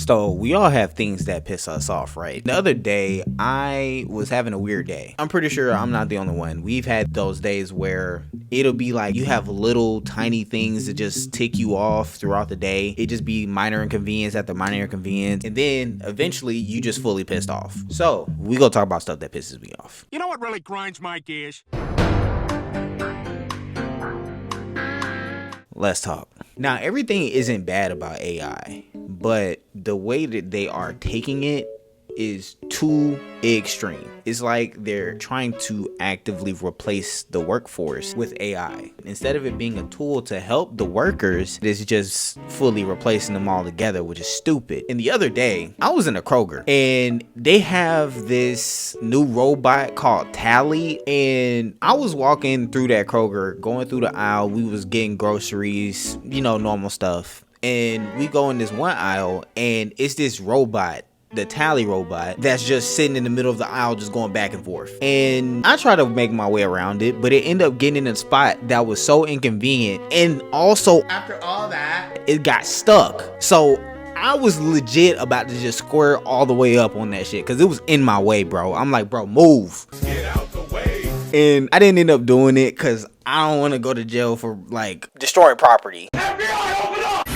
So we all have things that piss us off, right? The other day, I was having a weird day. I'm pretty sure I'm not the only one. We've had those days where it'll be like you have little tiny things that just tick you off throughout the day. It just be minor inconvenience after minor inconvenience. And then eventually you just fully pissed off. So we gonna talk about stuff that pisses me off. You know what really grinds my gears? Let's talk. Now, everything isn't bad about AI, but the way that they are taking it is too extreme. It's like they're trying to actively replace the workforce with AI. Instead of it being a tool to help the workers, it's just fully replacing them all together, which is stupid. And the other day, I was in a Kroger and they have this new robot called Tally, and I was walking through that Kroger, going through the aisle. We was getting groceries, normal stuff. And we go in this one aisle and it's this robot, the Tally robot, that's just sitting in the middle of the aisle just going back and forth. And I try to make my way around it, but it ended up getting in a spot that was so inconvenient. And also, after all that, it got stuck. So I was legit about to just square all the way up on that shit because it was in my way, bro. I'm like, bro, move. Get out the way. And I didn't end up doing it because I don't want to go to jail for destroying property. FBI, open up!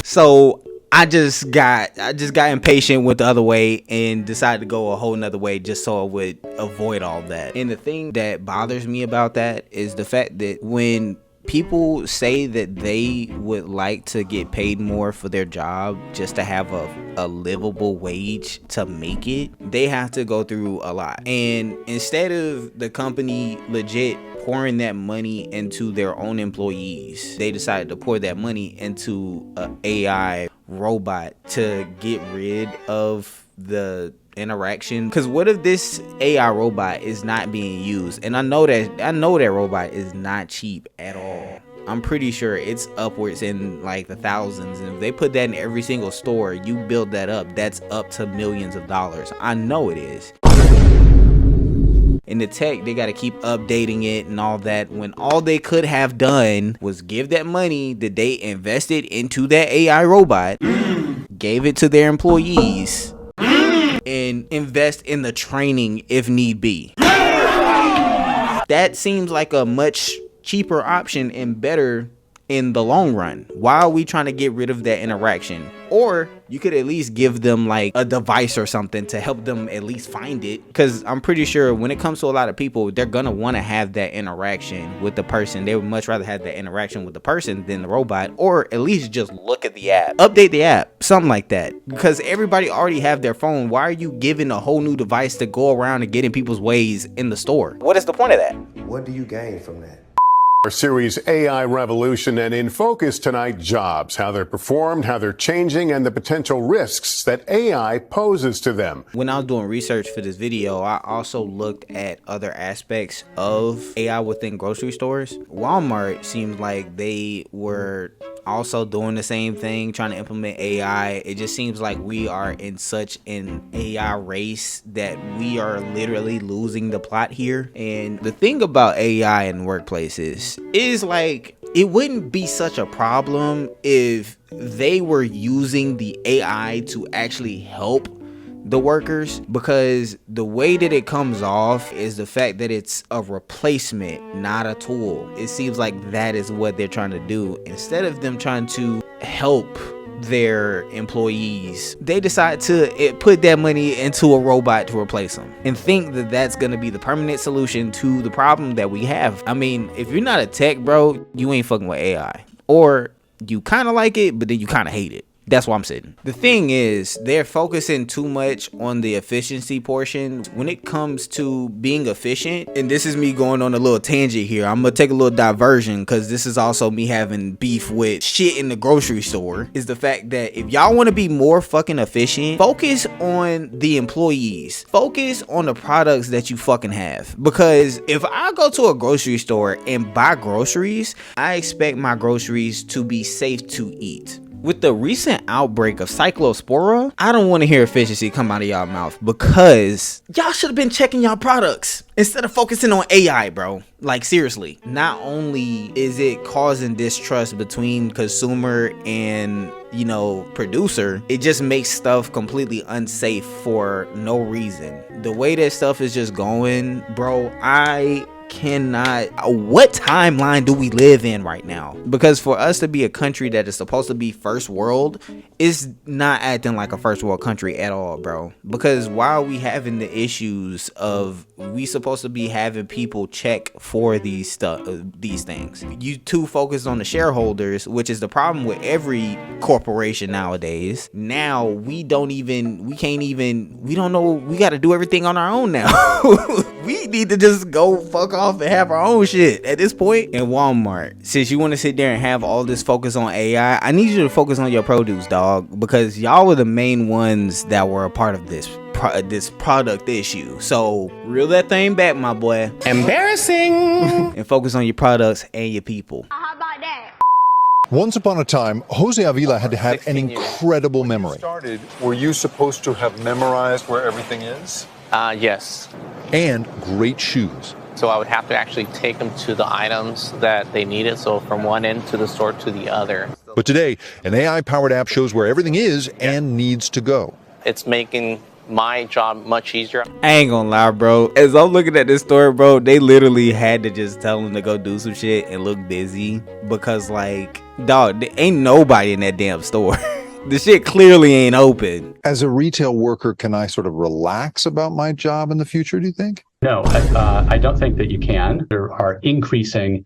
So I just got impatient with the other way and decided to go a whole nother way just so I would avoid all that. And the thing that bothers me about that is the fact that when people say that they would like to get paid more for their job just to have a livable wage to make it, they have to go through a lot. And instead of the company legit pouring that money into their own employees, they decided to pour that money into an AI robot to get rid of the interaction. Because what if this AI robot is not being used? And I know that robot is not cheap at all. I'm pretty sure it's upwards in like the thousands, and if they put that in every single store, you build that up, that's up to millions of dollars. I know it is. In the tech, they got to keep updating it and all that, when all they could have done was give that money that they invested into that AI robot, gave it to their employees, and invest in the training if need be. That seems like a much cheaper option and better in the long run. Why are we trying to get rid of that interaction? Or you could at least give them like a device or something to help them at least find it, because I'm pretty sure when it comes to a lot of people, they're gonna want to have that interaction with the person. They would much rather have that interaction with the person than the robot, or at least just look at the app, update the app, something like that, because everybody already have their phone. Why are you giving a whole new device to go around and get in people's ways in the store? What is the point of that? What do you gain from that? Our series AI Revolution, and in focus tonight, jobs, how they're performed, how they're changing, and the potential risks that AI poses to them. When I was doing research for this video, I also looked at other aspects of AI within grocery stores. Walmart seemed like they were also doing the same thing, trying to implement AI. It just seems like we are in such an AI race that we are literally losing the plot here. And the thing about AI in workplaces is like, it wouldn't be such a problem if they were using the AI to actually help the workers, because the way that it comes off is the fact that it's a replacement, not a tool. It seems like that is what they're trying to do. Instead of them trying to help their employees, they decide to put that money into a robot to replace them and think that that's going to be the permanent solution to the problem that we have. I mean, if you're not a tech, bro, you ain't fucking with AI, or you kind of like it, but then you kind of hate it. That's why I'm sitting. The thing is, they're focusing too much on the efficiency portion. When it comes to being efficient, and this is me going on a little tangent here, I'm gonna take a little diversion because this is also me having beef with shit in the grocery store, is the fact that if y'all want to be more fucking efficient, focus on the employees. Focus on the products that you fucking have. Because if I go to a grocery store and buy groceries, I expect my groceries to be safe to eat. With the recent outbreak of Cyclospora, I don't want to hear efficiency come out of y'all mouth, because y'all should have been checking y'all products instead of focusing on AI, bro. Like, seriously. Not only is it causing distrust between consumer and, you know, producer, it just makes stuff completely unsafe for no reason. The way that stuff is just going, bro, I cannot. What timeline do we live in right now? Because for us to be a country that is supposed to be first world, is not acting like a first world country at all, bro. Because why are we having the issues of we supposed to be having people check for these things? You too focused on the shareholders, which is the problem with every corporation nowadays. Now we don't know, we got to do everything on our own now. We need to just go fuck off and have our own shit at this point. In Walmart, since you want to sit there and have all this focus on AI, I need you to focus on your produce, dog, because y'all were the main ones that were a part of this product issue. So reel that thing back, my boy. Embarrassing. And focus on your products and your people. How about that? Once upon a time, Jose Avila had to have an incredible memory. Were you supposed to have memorized where everything is? Yes. And great shoes. So I would have to actually take them to the items that they needed. So from one end to the store to the other. But today, an AI-powered app shows where everything is and needs to go. It's making my job much easier. I ain't gonna lie, bro. As I'm looking at this story, bro, they literally had to just tell him to go do some shit and look busy, because, like, dog, there ain't nobody in that damn store. The shit clearly ain't open. As a retail worker, can I sort of relax about my job in the future, do you think? No, I don't think that you can. There are increasing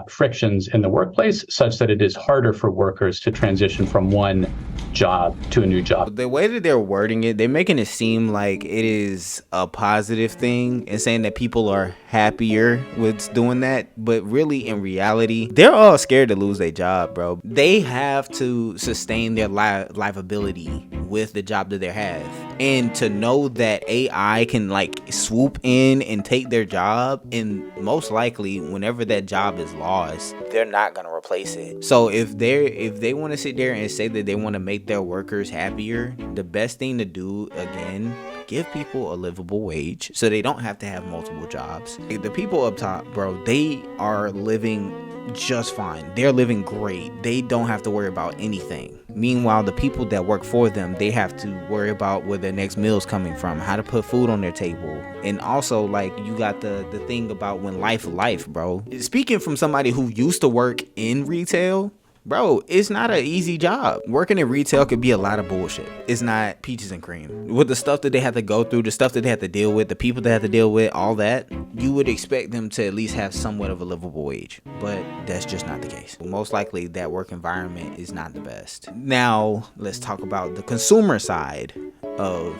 frictions in the workplace such that it is harder for workers to transition from one job to a new job. The way that they're wording it, they're making it seem like it is a positive thing and saying that people are happier with doing that, but really in reality, they're all scared to lose their job, bro. They have to sustain their livability with the job that they have, and to know that AI can like swoop in and take their job, and most likely whenever that job is lost, they're not gonna replace it. So if they want to sit there and say that they want to make their workers happier, the best thing to do, again, give people a livable wage so they don't have to have multiple jobs. The people up top, bro, they are living just fine. They're living great. They don't have to worry about anything. Meanwhile, the people that work for them, they have to worry about where their next meal's coming from, how to put food on their table. And also, like, you got the thing about when life, bro. Speaking from somebody who used to work in retail, bro, it's not an easy job. Working in retail could be a lot of bullshit. It's not peaches and cream. With the stuff that they have to go through, the stuff that they have to deal with, the people they have to deal with, all that, you would expect them to at least have somewhat of a livable wage. But that's just not the case. Most likely that work environment is not the best. Now, let's talk about the consumer side of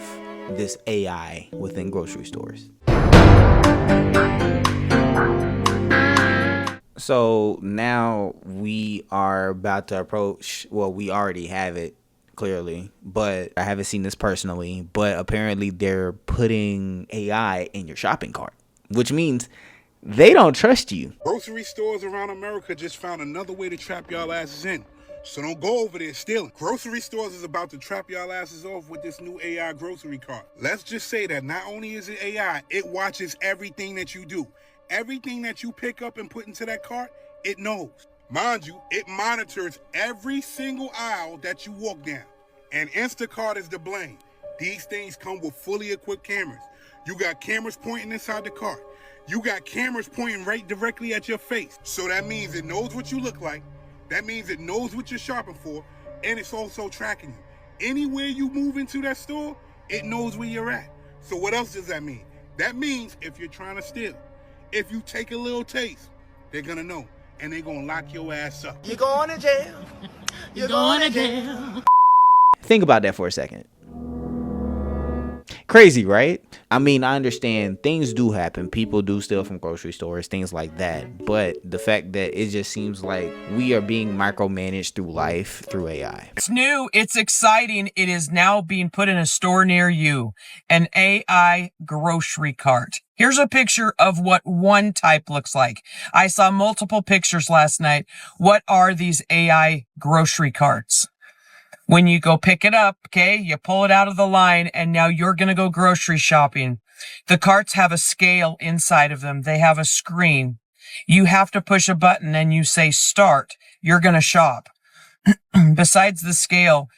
this AI within grocery stores. So now we are about to approach, well, we already have it clearly, but I haven't seen this personally, but apparently they're putting AI in your shopping cart, which means they don't trust you. Grocery stores around America just found another way to trap y'all asses in. So don't go over there stealing. Grocery stores is about to trap y'all asses off with this new AI grocery cart. Let's just say that not only is it AI, it watches everything that you do. Everything that you pick up and put into that cart, it knows. Mind you, it monitors every single aisle that you walk down. And Instacart is to blame. These things come with fully equipped cameras. You got cameras pointing inside the cart. You got cameras pointing right directly at your face. So that means it knows what you look like. That means it knows what you're shopping for. And it's also tracking you. Anywhere you move into that store, it knows where you're at. So what else does that mean? That means if you're trying to steal, if you take a little taste, they're gonna know, and they're gonna lock your ass up. You're going to jail. You're going to jail. Think about that for a second. Crazy, right? I mean, I understand things do happen. People do steal from grocery stores, things like that. But the fact that it just seems like we are being micromanaged through life through AI. It's new. It's exciting. It is now being put in a store near you. An AI grocery cart. Here's a picture of what one type looks like. I saw multiple pictures last night. What are these AI grocery carts? When you go pick it up, okay, you pull it out of the line and now you're going to go grocery shopping. The carts have a scale inside of them. They have a screen. You have to push a button and you say start. You're going to shop. Besides the scale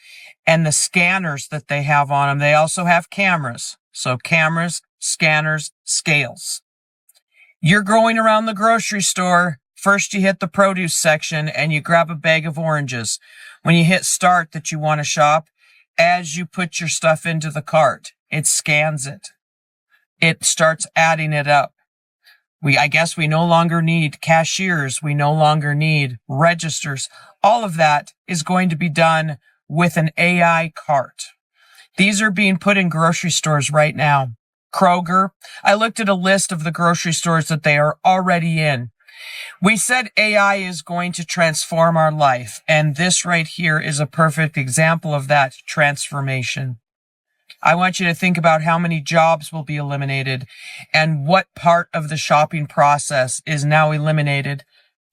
and the scanners that they have on them, they also have cameras. So cameras, scanners, scales. You're going around the grocery store. First, you hit the produce section and you grab a bag of oranges. When you hit start that you want to shop, as you put your stuff into the cart, it scans it. It starts adding it up. I guess we no longer need cashiers. We no longer need registers. All of that is going to be done with an AI cart. These are being put in grocery stores right now. Kroger. I looked at a list of the grocery stores that they are already in. We said AI is going to transform our life, and this right here is a perfect example of that transformation. I want you to think about how many jobs will be eliminated and what part of the shopping process is now eliminated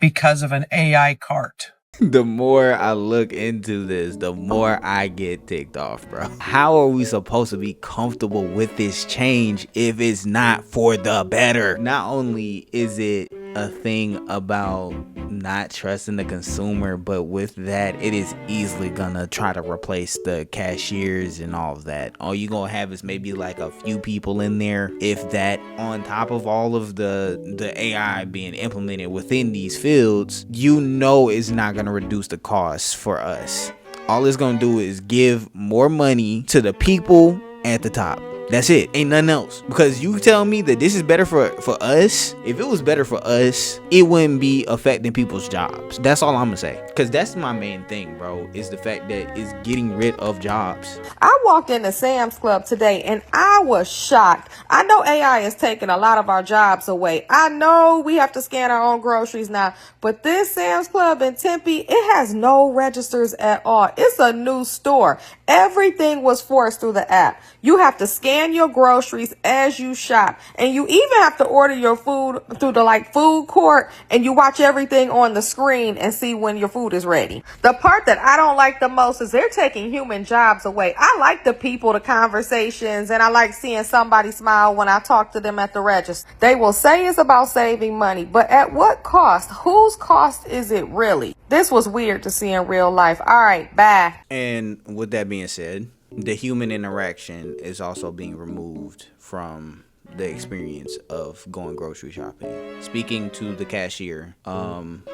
because of an AI cart. The more I look into this, the more I get ticked off, bro. How are we supposed to be comfortable with this change if it's not for the better? Not only is it a thing about not trusting the consumer, but with that, it is easily gonna try to replace the cashiers and all of that. All you gonna have is maybe like a few people in there, if that, on top of all of the AI being implemented within these fields. You know it's not gonna reduce the costs for us. All it's gonna do is give more money to the people at the top. That's it. Ain't nothing else. Because you tell me that this is better for us. If it was better for us, it wouldn't be affecting people's jobs. That's all I'm gonna say. Because that's my main thing, bro, is the fact that it's getting rid of jobs. I walked into Sam's Club today and I was shocked. I know AI is taking a lot of our jobs away. I know we have to scan our own groceries now, but this Sam's Club in Tempe, it has no registers at all. It's a new store. Everything was forced through the app. You have to scan your groceries as you shop, and you even have to order your food through the food court, and you watch everything on the screen and see when your food is ready. The part that I don't like the most is they're taking human jobs away. I like the people, the conversations, and I like seeing somebody smile when I talk to them at the register. They will say it's about saving money, but at what cost? Whose cost is it really? This was weird to see in real life. All right, bye. And with that being said, the human interaction is also being removed from the experience of going grocery shopping. Speaking to the cashier,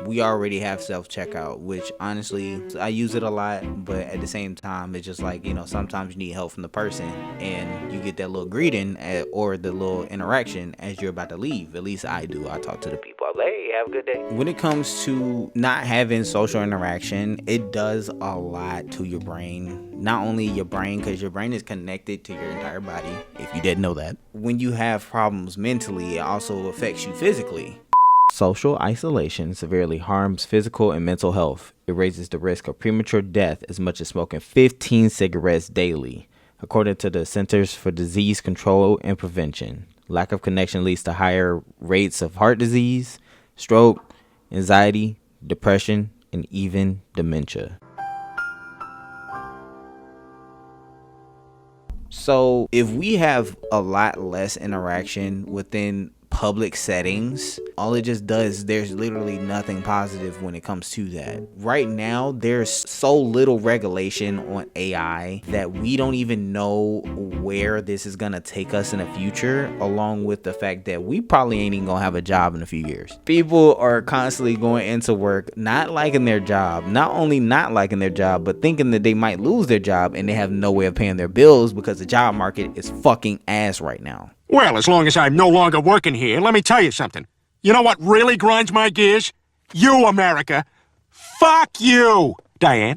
we already have self-checkout, which honestly I use it a lot, but at the same time it's just like, sometimes you need help from the person and you get that little greeting or the little interaction as you're about to leave. At least I do. I talk to the people. I'm like, hey, have a good day. When it comes to not having social interaction, it does a lot to your brain. Not only your brain, because your brain is connected to your entire body, if you didn't know that. When you have problems mentally, it also affects you physically. Social isolation severely harms physical and mental health. It raises the risk of premature death as much as smoking 15 cigarettes daily, according to the Centers for Disease Control and Prevention. Lack of connection leads to higher rates of heart disease, stroke, anxiety, depression, and even dementia. So if we have a lot less interaction within public settings, all it just does, there's literally nothing positive when it comes to that. Right now, there's so little regulation on AI that we don't even know where this is gonna take us in the future, along with the fact that we probably ain't even gonna have a job in a few years. People are constantly going into work not liking their job, not only not liking their job, but thinking that they might lose their job and they have no way of paying their bills because the job market is fucking ass right now. Well, as long as I'm no longer working here, let me tell you something. You know what really grinds my gears? You, America. Fuck you, Diane.